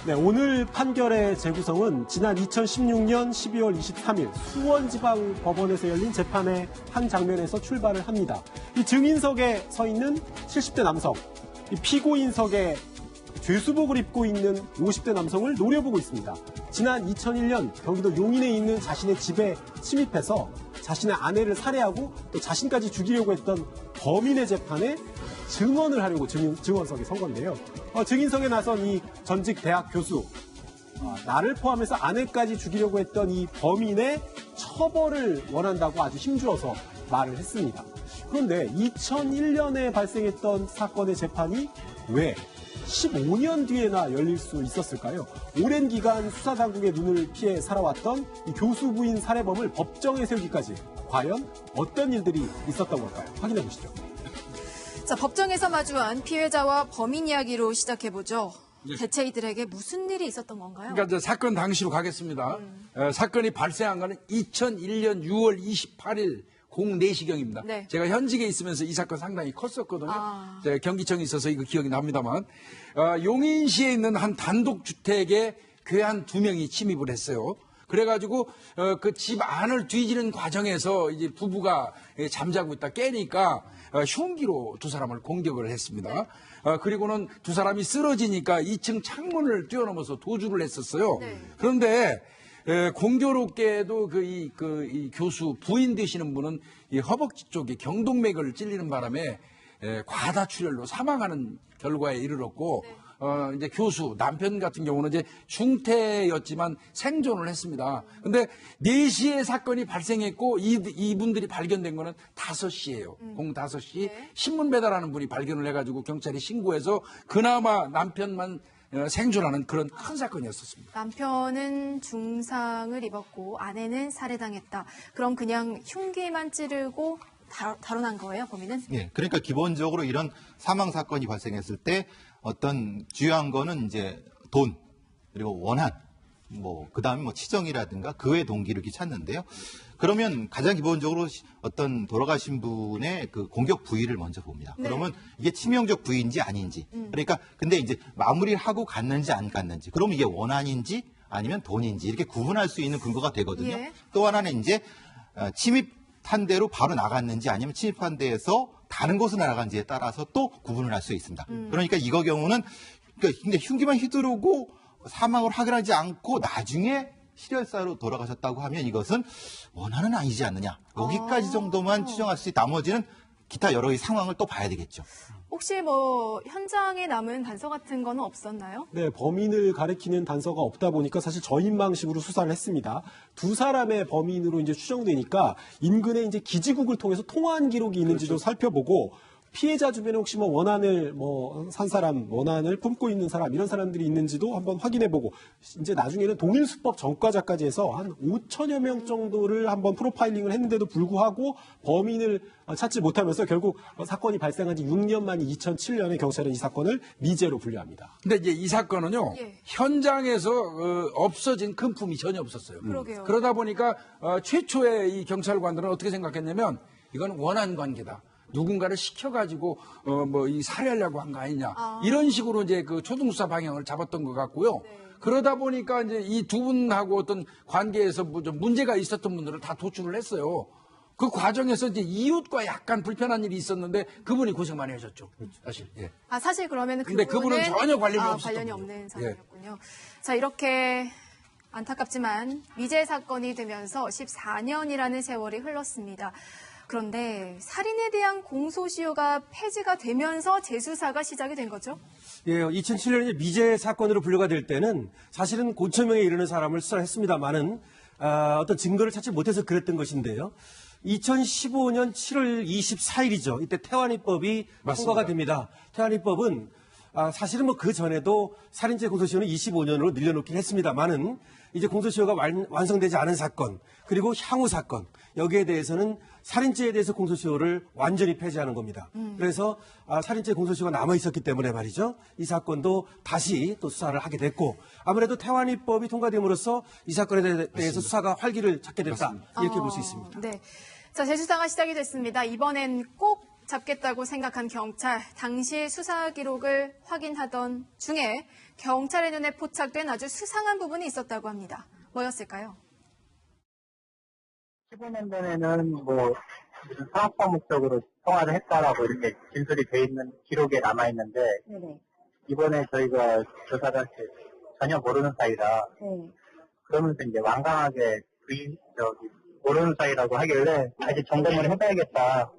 네, 오늘 판결의 재구성은 지난 2016년 12월 23일 수원지방법원에서 열린 재판의 한 장면에서 출발을 합니다. 이 증인석에 서 있는 70대 남성, 이 피고인석에 죄수복을 입고 있는 50대 남성을 노려보고 있습니다. 지난 2001년 경기도 용인에 있는 자신의 집에 침입해서 자신의 아내를 살해하고 또 자신까지 죽이려고 했던 범인의 재판에 증언을 하려고 증언석에 선 건데요. 증인석에 나선 이 전직 대학 교수, 나를 포함해서 아내까지 죽이려고 했던 이 범인의 처벌을 원한다고 아주 힘주어서 말을 했습니다. 그런데 2001년에 발생했던 사건의 재판이 왜 15년 뒤에나 열릴 수 있었을까요? 오랜 기간 수사당국의 눈을 피해 살아왔던 이 교수 부인 살해범을 법정에 세우기까지 과연 어떤 일들이 있었던 걸까요? 확인해 보시죠. 자, 법정에서 마주한 피해자와 범인 이야기로 시작해보죠. 대체 이들에게 무슨 일이 있었던 건가요? 그러니까 사건 당시로 가겠습니다. 사건이 발생한 거는 2001년 6월 28일 04시경입니다. 네. 제가 현직에 있으면서 이 사건 상당히 컸었거든요. 제가 경기청에 있어서 이거 기억이 납니다만 용인시에 있는 한 단독주택에 괴한 2명이 침입을 했어요. 그래가지고 그 집 안을 뒤지는 과정에서 이제 부부가 잠자고 있다 깨니까 흉기로 두 사람을 공격을 했습니다. 그리고는 두 사람이 쓰러지니까 2층 창문을 뛰어넘어서 도주를 했었어요. 네. 그런데 공교롭게도 이 교수 부인 되시는 분은 이 허벅지 쪽에 경동맥을 찔리는 바람에 과다출혈로 사망하는 결과에 이르렀고, 네. 이제 교수 남편 같은 경우는 이제 중태였지만 생존을 했습니다. 근데 4시에 사건이 발생했고 이분들이 발견된 거는 5시예요. 5시. 네. 신문 배달하는 분이 발견을 해가지고 경찰이 신고해서 그나마 남편만 생존하는 그런 큰 사건이었었습니다. 남편은 중상을 입었고 아내는 살해당했다. 그럼 그냥 흉기만 찌르고 다뤄난 거예요, 범인은? 예, 그러니까 기본적으로 이런 사망 사건이 발생했을 때 어떤 주요한 거는 이제 돈, 그리고 원한, 그 다음에 치정이라든가 그 외 동기를 이렇게 찾는데요. 그러면 가장 기본적으로 어떤 돌아가신 분의 그 공격 부위를 먼저 봅니다. 네. 그러면 이게 치명적 부위인지 아닌지. 그러니까 근데 이제 마무리를 하고 갔는지 안 갔는지. 그러면 이게 원한인지 아니면 돈인지 이렇게 구분할 수 있는 근거가 되거든요. 예. 또 하나는 이제 침입한 대로 바로 나갔는지 아니면 침입한 데에서 다른 곳으로 나간지에 따라서 또 구분을 할 수 있습니다. 그러니까 이거 경우는 근데 흉기만 휘두르고 사망을 확인하지 않고 나중에 실혈사로 돌아가셨다고 하면 이것은 원한은 아니지 않느냐. 여기까지 정도만 추정할 수 있다. 나머지는 기타 여러 상황을 또 봐야 되겠죠. 혹시 현장에 남은 단서 같은 거는 없었나요? 네, 범인을 가리키는 단서가 없다 보니까 사실 저인망식으로 수사를 했습니다. 두 사람의 범인으로 이제 추정되니까 인근에 이제 기지국을 통해서 통화한 기록이 있는지도 살펴보고 피해자 주변에 혹시 원한을 산 사람, 원한을 품고 있는 사람 이런 사람들이 있는지도 한번 확인해보고 이제 나중에는 동일수법 전과자까지 해서 한 5천여 명 정도를 한번 프로파일링을 했는데도 불구하고 범인을 찾지 못하면서 결국 사건이 발생한 지 6년 만인 2007년에 경찰은 이 사건을 미제로 분류합니다. 근데 이제 이 사건은요, 예. 현장에서 없어진 금품이 전혀 없었어요. 그러게요. 그러다 보니까 최초에 이 경찰관들은 어떻게 생각했냐면 이건 원한 관계다. 누군가를 시켜가지고 이 살해하려고 한 거 아니냐 이런 식으로 이제 그 초등수사 방향을 잡았던 것 같고요. 네. 그러다 보니까 이제 이 두 분하고 어떤 관계에서 좀 문제가 있었던 분들을 다 도출을 했어요. 그 과정에서 이제 이웃과 약간 불편한 일이 있었는데 그분이 고생 많이 하셨죠. 사실. 예. 사실 그러면은 근데 그분은 전혀 관련이 없었던 관련이 거죠. 없는 사람이었군요. 자, 이렇게 안타깝지만 미제 사건이 되면서 14년이라는 세월이 흘렀습니다. 그런데 살인에 대한 공소시효가 폐지가 되면서 재수사가 시작이 된 거죠? 예, 2007년에 미제 사건으로 분류가 될 때는 사실은 5천 명에 이르는 사람을 수사했습니다만은 어떤 증거를 찾지 못해서 그랬던 것인데요. 2015년 7월 24일이죠. 이때 태완이법이 통과가 됩니다. 태완이법은 사실은 그 전에도 살인죄 공소시효는 25년으로 늘려놓긴 했습니다만은 이제 공소시효가 완성되지 않은 사건 그리고 향후 사건 여기에 대해서는 살인죄에 대해서 공소시효를 완전히 폐지하는 겁니다. 그래서 살인죄 공소시효가 남아 있었기 때문에 말이죠. 이 사건도 다시 또 수사를 하게 됐고 아무래도 태완이법이 통과됨으로써 이 사건에 대해서 맞습니다. 수사가 활기를 찾게 됐다. 맞습니다. 이렇게 볼 수 있습니다. 네. 자, 재수사가 시작이 됐습니다. 이번엔 꼭 잡겠다고 생각한 경찰, 당시 수사 기록을 확인하던 중에 경찰의 눈에 포착된 아주 수상한 부분이 있었다고 합니다. 뭐였을까요? 15년 전에는 뭐 무슨 사업화 목적으로 통화를 했다라고 이렇게 진술이 돼 있는 기록에 남아 있는데 이번에 저희가 조사를 할 때 전혀 모르는 사이라 그러면서 이제 완강하게 모르는 사이라고 하길래 다시 점검을 해봐야겠다.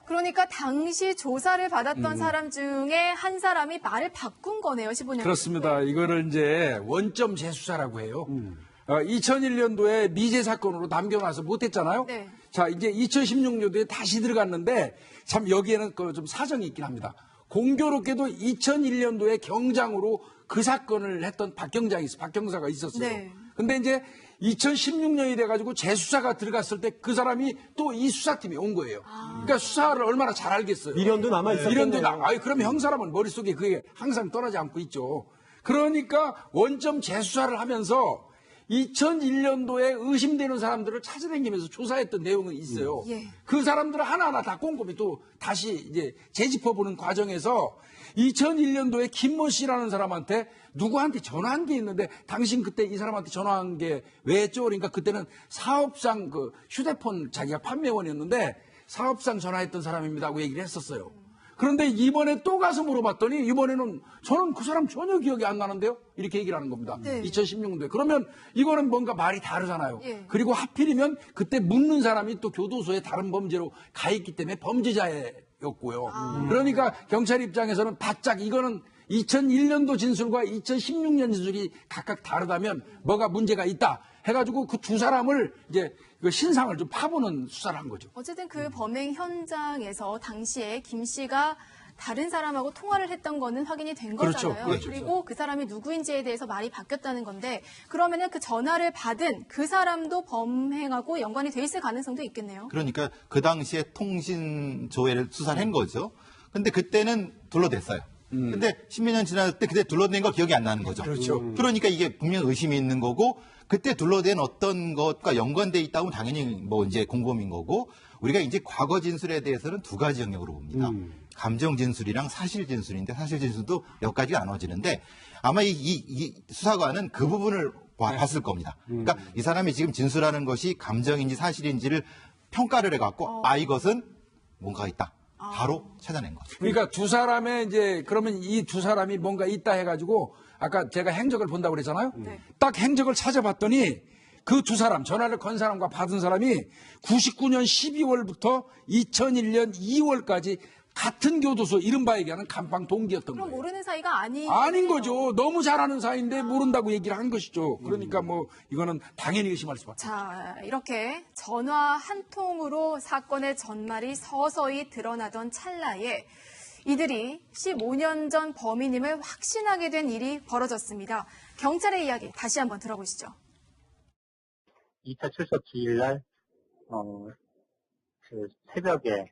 그러니까 당시 조사를 받았던 사람 중에 한 사람이 말을 바꾼 거네요, 15년. 그렇습니다. 이거를 이제 원점 재수사라고 해요. 2001년도에 미제 사건으로 남겨놔서 못했잖아요. 네. 자, 이제 2016년도에 다시 들어갔는데 참 여기에는 좀 사정이 있긴 합니다. 공교롭게도 2001년도에 경장으로 그 사건을 했던 박 경사가 있었어요. 네. 근데 이제 2016년이 돼가지고 재수사가 들어갔을 때 그 사람이 또 이 수사팀에 온 거예요. 그러니까 수사를 얼마나 잘 알겠어요. 미련도 남아있었겠네요. 그럼 형사라면 머릿속에 그게 항상 떠나지 않고 있죠. 그러니까 원점 재수사를 하면서 2001년도에 의심되는 사람들을 찾아다니면서 조사했던 내용은 있어요. 예. 그 사람들을 하나하나 다 꼼꼼히 또 다시 이제 재짚어보는 과정에서 2001년도에 김모 씨라는 사람한테 누구한테 전화한 게 있는데 당신 그때 이 사람한테 전화한 게 왜죠? 그러니까 그때는 사업상 그 휴대폰 자기가 판매원이었는데 사업상 전화했던 사람입니다 하고 얘기를 했었어요. 그런데 이번에 또 가서 물어봤더니 이번에는 저는 그 사람 전혀 기억이 안 나는데요? 이렇게 얘기를 하는 겁니다. 네. 2016년도에. 그러면 이거는 뭔가 말이 다르잖아요. 예. 그리고 하필이면 그때 묻는 사람이 또 교도소에 다른 범죄로 가 있기 때문에 범죄자였고요. 그러니까 경찰 입장에서는 바짝 이거는 2001년도 진술과 2016년 진술이 각각 다르다면 뭐가 문제가 있다 해가지고 그 두 사람을 이제 그 신상을 좀 파보는 수사를 한 거죠. 어쨌든 그 범행 현장에서 당시에 김 씨가 다른 사람하고 통화를 했던 거는 확인이 된 그렇죠. 거잖아요. 그렇죠. 그리고 그 사람이 누구인지에 대해서 말이 바뀌었다는 건데 그러면은 그 전화를 받은 그 사람도 범행하고 연관이 돼 있을 가능성도 있겠네요. 그러니까 그 당시에 통신 조회를 수사를 한 거죠. 근데 그때는 둘러댔어요. 근데 10몇 년 지났을 때 그때 둘러댄 거 기억이 안 나는 거죠. 그렇죠. 그러니까 이게 분명 의심이 있는 거고 그때 둘러댄 어떤 것과 연관돼 있다면 당연히 뭐 이제 공범인 거고 우리가 이제 과거 진술에 대해서는 두 가지 영역으로 봅니다. 감정 진술이랑 사실 진술인데 사실 진술도 몇 가지가 나눠지는데 아마 이 수사관은 그 부분을 봤을 겁니다. 그러니까 이 사람이 지금 진술하는 것이 감정인지 사실인지를 평가를 해갖고 이것은 뭔가 있다. 바로 찾아낸 거죠. 그러니까 두 사람의 이제 그러면 이 두 사람이 뭔가 있다 해가지고 아까 제가 행적을 본다고 그랬잖아요. 네. 딱 행적을 찾아봤더니 그 두 사람 전화를 건 사람과 받은 사람이 99년 12월부터 2001년 2월까지 같은 교도소 이른바 얘기하는 감방 동기였던 그럼 거예요. 모르는 사이가 아닌 거죠. 너무 잘하는 사이인데 모른다고 얘기를 한 것이죠. 그러니까 뭐 이거는 당연히 의심할 수밖에. 자, 이렇게 전화 한 통으로 사건의 전말이 서서히 드러나던 찰나에 이들이 15년 전 범인임을 확신하게 된 일이 벌어졌습니다. 경찰의 이야기 다시 한번 들어보시죠. 2차 출석 기일날 그 새벽에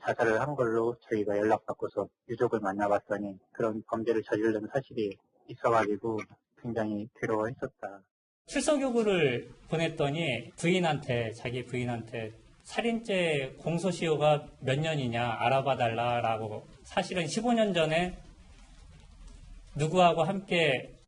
자살을 한 걸로 저희가 연락받고서 유족을 만나봤더니 그런 범죄를 저지른 사실이 있어가지고 굉장히 괴로워했었다. 출석 요구를 보냈더니 자기 부인한테 살인죄 공소시효가 몇 년이냐 알아봐달라라고 사실은 15년 전에 누구하고 함께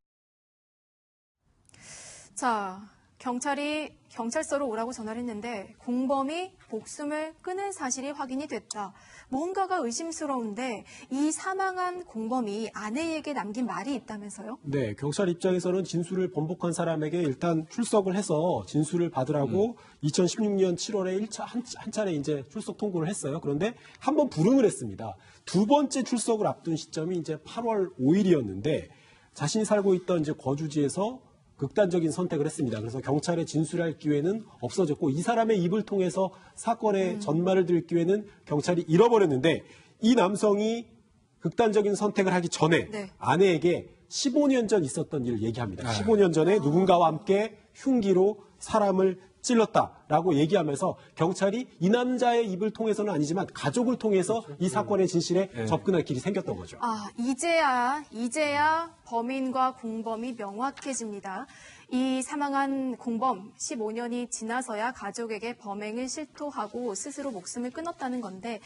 자, 경찰이 경찰서로 오라고 전화를 했는데 공범이 목숨을 끊은 사실이 확인이 됐다. 뭔가가 의심스러운데 이 사망한 공범이 아내에게 남긴 말이 있다면서요? 네, 경찰 입장에서는 진술을 번복한 사람에게 일단 출석을 해서 진술을 받으라고 2016년 7월에 한 차례 이제 출석 통보를 했어요. 그런데 한 번 불응을 했습니다. 두 번째 출석을 앞둔 시점이 이제 8월 5일이었는데 자신이 살고 있던 이제 거주지에서 극단적인 선택을 했습니다. 그래서 경찰에 진술할 기회는 없어졌고 이 사람의 입을 통해서 사건의 전말을 들을 기회는 경찰이 잃어버렸는데 이 남성이 극단적인 선택을 하기 전에 네. 아내에게 15년 전 있었던 일을 얘기합니다. 15년 전에 누군가와 함께 흉기로 사람을 찔렀다라고 얘기하면서 경찰이 이 남자의 입을 통해서는 아니지만 가족을 통해서 이 사건의 진실에 접근할 길이 생겼던 거죠. 아, 이제야 범인과 공범이 명확해집니다. 이 사망한 공범 15년이 지나서야 가족에게 범행을 실토하고 스스로 목숨을 끊었다는 건데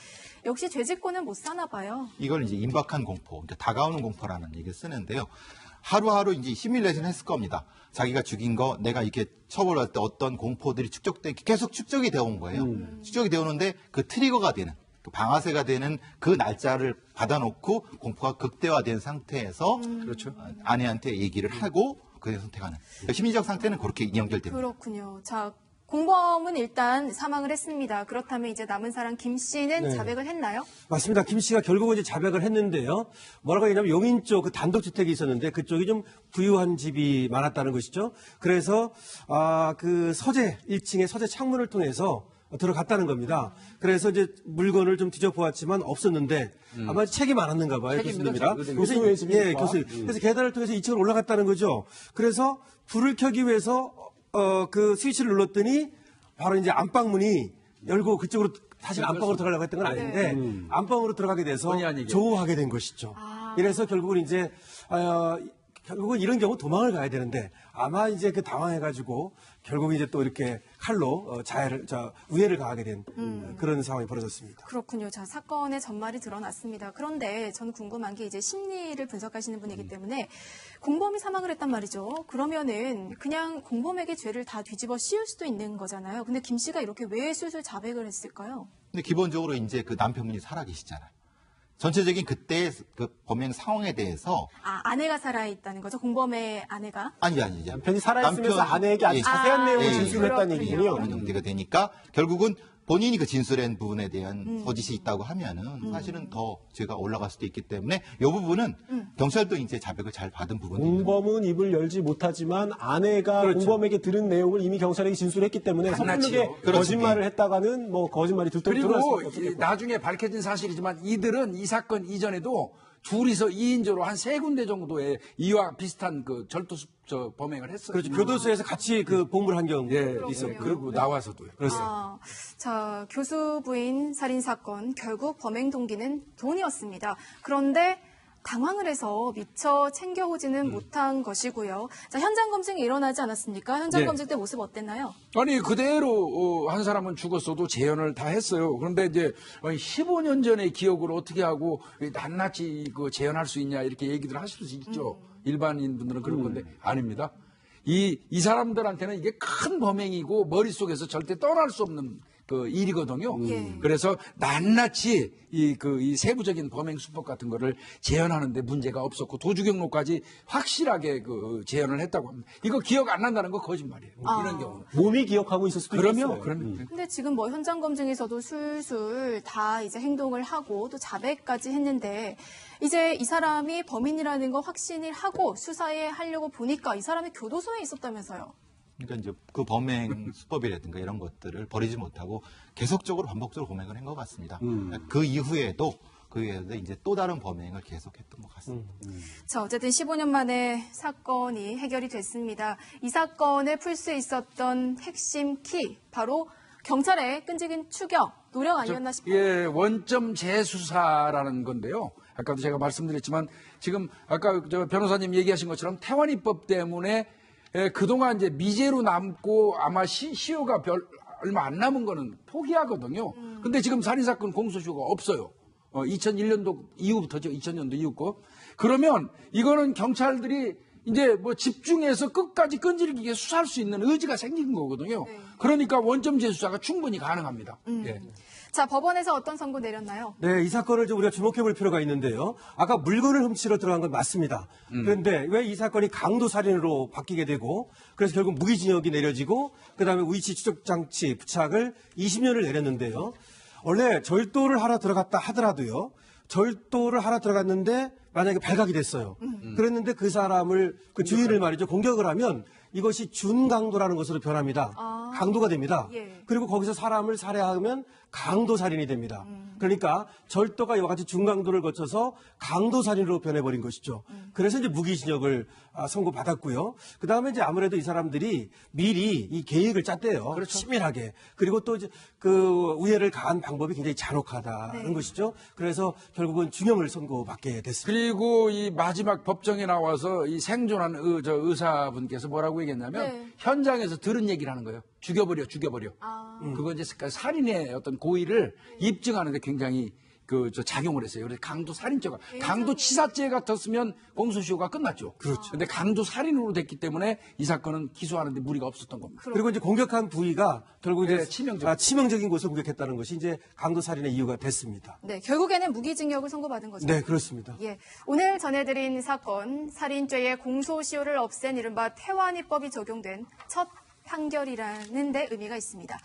역시 죄짓고는 못 사나 봐요. 이걸 이제 임박한 공포, 그러니까 다가오는 공포라는 얘기를 쓰는데요. 하루하루 이제 시뮬레이션 했을 겁니다. 자기가 죽인 거 내가 이렇게 처벌할 때 어떤 공포들이 계속 축적이 되어 온 거예요. 축적이 되어 오는데 그 트리거가 되는, 그 방아쇠가 되는 그 날짜를 받아놓고 공포가 극대화된 상태에서 그렇죠. 아내한테 얘기를 하고 그에 선택하는. 그러니까 심리적 상태는 그렇게 연결됩니다. 그렇군요. 자, 공범은 일단 사망을 했습니다. 그렇다면 이제 남은 사람 김 씨는 자백을 했나요? 맞습니다. 김 씨가 결국은 이제 자백을 했는데요. 뭐라고 하냐면 용인 쪽 그 단독주택이 있었는데 그쪽이 좀 부유한 집이 많았다는 것이죠. 그래서 그 서재 1층의 서재 창문을 통해서 들어갔다는 겁니다. 그래서 이제 물건을 좀 뒤져보았지만 없었는데 아마 책이 많았는가 봐요. 교수님이라. 교수의 집이니까. 예, 교수. 그래서 계단을 통해서 2층으로 올라갔다는 거죠. 그래서 불을 켜기 위해서 그 스위치를 눌렀더니 바로 이제 안방문이 열고 그쪽으로 사실 안방으로 들어가려고 했던 건 아닌데 안방으로 들어가게 돼서 조우하게 된 것이죠. 이래서 결국은 이제 결국은 이런 경우 도망을 가야 되는데 아마 이제 그 당황해가지고 결국 이제 또 이렇게 칼로 우회를 가하게 된 그런 상황이 벌어졌습니다. 그렇군요. 자, 사건의 전말이 드러났습니다. 그런데 저는 궁금한 게 이제 심리를 분석하시는 분이기 때문에 공범이 사망을 했단 말이죠. 그러면은 그냥 공범에게 죄를 다 뒤집어 씌울 수도 있는 거잖아요. 근데 김 씨가 이렇게 왜 술술 자백을 했을까요? 근데 기본적으로 이제 그 남편분이 살아계시잖아요. 전체적인 그때의 그 범행 상황에 대해서 아내가 살아있다는 거죠? 공범의 아내가? 아니죠. 남편이 살아있으면서 아내에게 아주 자세한 내용을 진술했다는 얘기군요. 그런 형태가 되니까 결국은 본인이 그 진술한 부분에 대한 거짓이 있다고 하면은 사실은 더 죄가 올라갈 수도 있기 때문에 이 부분은 경찰도 이제 자백을 잘 받은 부분입니다. 공범은 입을 열지 못하지만 아내가 공범에게 들은 내용을 이미 경찰에게 진술했기 때문에 섣부르게 거짓말을 했다가는 뭐 거짓말이 들통날 수 그리고 없겠고. 나중에 밝혀진 사실이지만 이들은 이 사건 이전에도 둘이서 2인조로 한 3군데 정도의 이와 비슷한 그 범행을 했어요. 그렇죠. 교도소에서 같이 그 복무를 한 경우 있었고 그리고 나와서도요. 그렇습니다. 자, 교수 부인 살인 사건 결국 범행 동기는 돈이었습니다. 그런데 당황을 해서 미처 챙겨오지는 못한 것이고요. 자, 현장 검증이 일어나지 않았습니까? 현장 검증 때 모습 어땠나요? 아니 그대로 한 사람은 죽었어도 재현을 다 했어요. 그런데 이제 15년 전의 기억을 어떻게 하고 낱낱이 그 재현할 수 있냐 이렇게 얘기들 하실 수 있죠. 일반인 분들은 그런 건데 아닙니다. 이 사람들한테는 이게 큰 범행이고 머릿속에서 절대 떠날 수 없는 그 일이거든요. 그래서 낱낱이 이 세부적인 범행 수법 같은 거를 재현하는데 문제가 없었고 도주 경로까지 확실하게 그 재현을 했다고 합니다. 이거 기억 안 난다는 거 거짓말이에요. 이런 경우는. 몸이 기억하고 있을 수도 있어요. 그럼요. 근데 지금 뭐 현장 검증에서도 술술 다 이제 행동을 하고 또 자백까지 했는데 이제 이 사람이 범인이라는 거 확신을 하고 수사에 하려고 보니까 이 사람이 교도소에 있었다면서요. 그러니까 이제 그 범행 수법이라든가 이런 것들을 버리지 못하고 계속적으로 반복적으로 범행을 한 것 같습니다. 그 이후에도 이제 또 다른 범행을 계속했던 것 같습니다. 자, 어쨌든 15년 만에 사건이 해결이 됐습니다. 이 사건을 풀 수 있었던 핵심 키, 바로 경찰의 끈질긴 추격, 노력 아니었나 싶어요. 예, 원점 재수사라는 건데요. 아까도 제가 말씀드렸지만 지금 아까 저 변호사님 얘기하신 것처럼 태완이법 때문에 그동안 이제 미제로 남고 아마 시효가 얼마 안 남은 거는 포기하거든요. 근데 지금 살인사건 공소시효가 없어요. 2001년도 이후부터죠. 2000년도 이후고. 그러면 이거는 경찰들이 이제 뭐 집중해서 끝까지 끈질기게 수사할 수 있는 의지가 생긴 거거든요. 그러니까 원점 재수사가 충분히 가능합니다. 예. 자, 법원에서 어떤 선고 내렸나요? 네, 이 사건을 좀 우리가 주목해 볼 필요가 있는데요. 아까 물건을 훔치러 들어간 건 맞습니다. 그런데 왜 이 사건이 강도 살인으로 바뀌게 되고 그래서 결국 무기징역이 내려지고 그다음에 위치 추적 장치 부착을 20년을 내렸는데요. 원래 절도를 하러 들어갔다 하더라도요. 절도를 하러 들어갔는데 만약에 발각이 됐어요. 그랬는데 그 사람을 그 주인을 말이죠. 공격을 하면 이것이 준강도라는 것으로 변합니다. 강도가 됩니다. 그리고 거기서 사람을 살해하면 강도살인이 됩니다. 그러니까 절도가 이와 같이 중강도를 거쳐서 강도살인으로 변해버린 것이죠. 그래서 이제 무기징역을 선고받았고요. 그 다음에 이제 아무래도 이 사람들이 미리 이 계획을 짰대요. 그렇죠. 치밀하게. 그리고 또 이제 그 우회를 가한 방법이 굉장히 잔혹하다는 네. 것이죠. 그래서 결국은 중형을 선고받게 됐습니다. 그리고 이 마지막 법정에 나와서 이 생존한 의사분께서 뭐라고 얘기했냐면 네. 현장에서 들은 얘기를 하는 거예요. 죽여버려. 그거 이제 살인의 어떤 고의를 입증하는데 굉장히 작용을 했어요. 그래서 강도 살인죄가 강도 치사죄 같았으면 공소시효가 끝났죠. 그렇죠. 근데 강도 살인으로 됐기 때문에 이 사건은 기소하는데 무리가 없었던 겁니다. 그리고 이제 공격한 부위가 결국 이제 네, 치명적인 곳을 공격했다는 것이 이제 강도살인의 이유가 됐습니다. 네, 결국에는 무기징역을 선고받은 거죠. 네, 그렇습니다. 예, 오늘 전해드린 사건, 살인죄의 공소시효를 없앤 이른바 태완이법이 적용된 첫 판결이라는 데 의미가 있습니다.